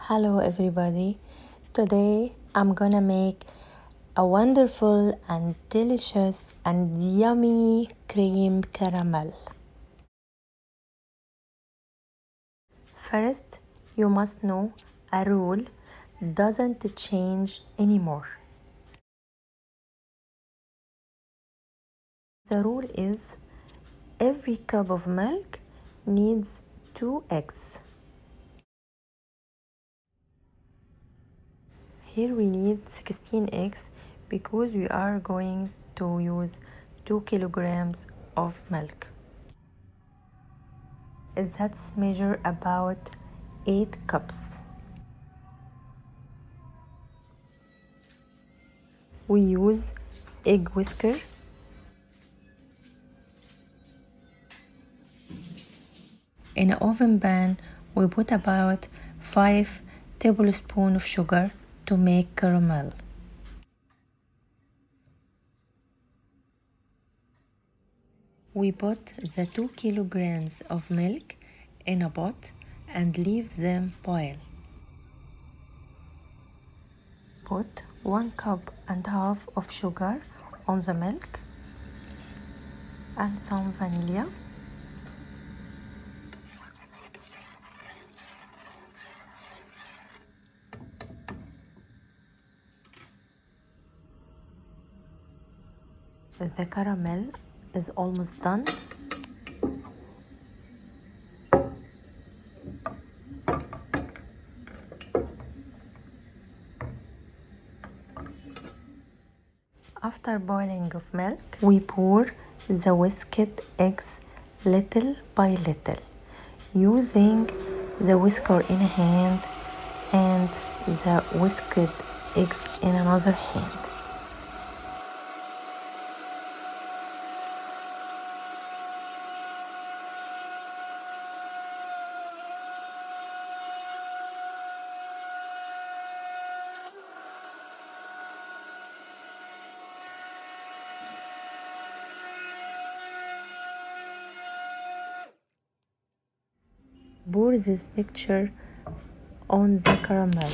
Hello everybody. Today I'm gonna make a wonderful and delicious and yummy cream caramel. First, you must know a rule doesn't change anymore. The rule is every cup of milk needs 2 eggs. Here we need 16 eggs because we are going to use 2 kilograms of milk. That's measure about 8 cups. We use egg whisker, in an oven pan we put about 5 tablespoons of sugar to make caramel. We put the 2 kilograms of milk in a pot and leave them boil. Put 1.5 cups of sugar on the milk and some vanilla. The caramel is almost done. After boiling of milk, we pour the whisked eggs little by little, using the whisker in a hand and the whisked eggs in another hand. Pour this mixture on the caramel.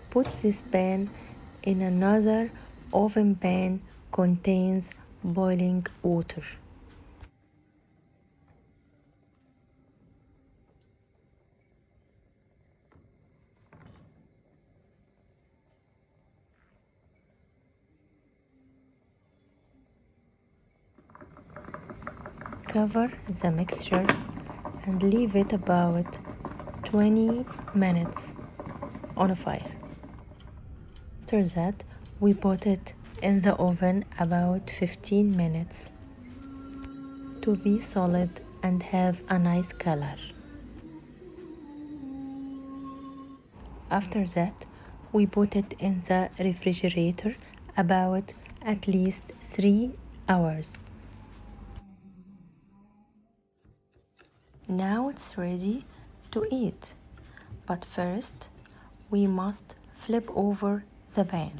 Put this pan in another oven pan contains boiling water. Cover the mixture and leave it about 20 minutes on a fire. After that, we put it in the oven about 15 minutes to be solid and have a nice color. After that, we put it in the refrigerator about at least 3 hours. Now it's ready to eat, but first we must flip over the pan.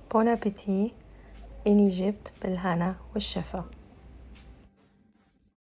Bon appétit in Egypt بالهنا والشفا.